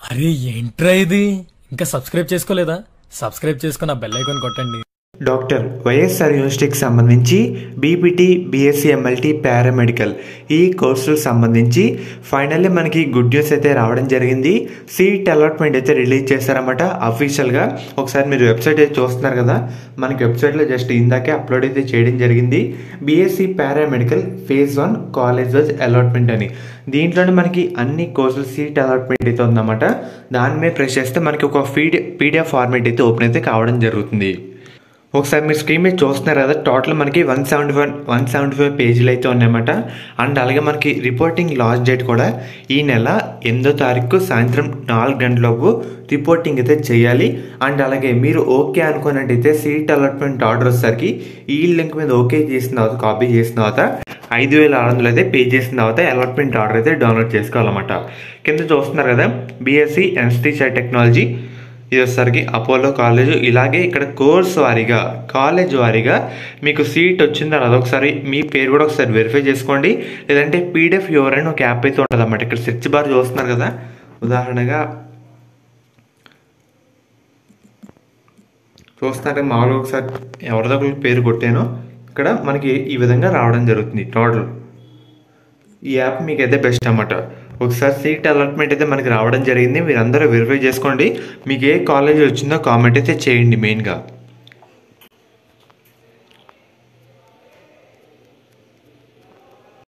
అరే ఏంట్రా ఇది? ఇంకా సబ్స్క్రైబ్ చేసుకోలేదా? సబ్స్క్రైబ్ చేసుకుని ఆ బెల్ ఐకాన్ కొట్టండి. డాక్టర్ వైఎస్ఆర్ యూనివర్సిటీకి సంబంధించి బీపీటీ, బీఎస్సీ ఎంఎల్టీ, పారామెడికల్ ఈ కోర్సులకు సంబంధించి ఫైనల్లీ మనకి గుడ్ న్యూస్ అయితే రావడం జరిగింది. సీట్ అలాట్మెంట్ అయితే రిలీజ్ చేశారన్నమాట అఫీషియల్గా. ఒకసారి మీరు వెబ్సైట్ అయితే చూస్తున్నారు కదా, మనకి వెబ్సైట్లో జస్ట్ ఇందాకే అప్లోడ్ అయితే చేయడం జరిగింది. BSc paramedical phase 1 college wise allotment అని. దీంట్లోనే మనకి అన్ని కోర్సులు సీట్ అలాట్మెంట్ అయితే ఉందన్నమాట. దాని మీద ప్రెస్ చేస్తే మనకి ఒక పీడిఎఫ్ ఫార్మేట్ అయితే ఓపెన్ అయితే కావడం జరుగుతుంది. ఒకసారి మీరు స్క్రీన్ మీద చూస్తున్నారు కదా, టోటల్ మనకి 175 పేజీలు అయితే ఉన్నాయన్నమాట. అండ్ అలాగే మనకి రిపోర్టింగ్ లాస్ట్ డేట్ కూడా ఈ నెల 8వ తారీఖు సాయంత్రం 4 గంటలలోపు రిపోర్టింగ్ అయితే చేయాలి. అండ్ అలాగే మీరు ఓకే అనుకున్నట్టయితే సీట్ అలాట్మెంట్ ఆర్డర్ వచ్చేసరికి ఈ లింక్ మీద ఓకే చేసిన తర్వాత, కాపీ చేసిన తర్వాత 5,600 అయితే పే చేసిన తర్వాత అలాట్మెంట్ ఆర్డర్ అయితే డౌన్లోడ్ చేసుకోవాలన్నమాట. కింద చూస్తున్నారు కదా, బీఎస్సీ ఎన్ఎస్టీ టెక్నాలజీ, ఇది వచ్చేసరికి అపోలో కాలేజ్. ఇలాగే ఇక్కడ కోర్స్ వారీగా, కాలేజ్ వారీగా మీకు సీట్ వచ్చిందో అదొకసారి మీ పేరు కూడా ఒకసారి వెరిఫై చేసుకోండి. లేదంటే పీడిఎఫ్ యువర్ అని ఒక యాప్ అయితే ఉంటుంది అన్నమాట. ఇక్కడ సెర్చ్ బార్ చూస్తున్నారు కదా, ఉదాహరణగా చూస్తున్నారు మామూలుగా ఒకసారి ఎవరిదో ఒకరికి పేరు కొట్టాను, ఇక్కడ మనకి ఈ విధంగా రావడం జరుగుతుంది. టోటల్ ఈ యాప్ మీకు అయితే బెస్ట్ అన్నమాట. ఒకసారి సీట్ అలాట్మెంట్ అయితే మనకి రావడం జరిగింది. మీరు అందరూ వెరిఫై చేసుకోండి. మీకు ఏ కాలేజ్ వచ్చిందో కామెంట్ అయితే చేయండి మెయిన్గా.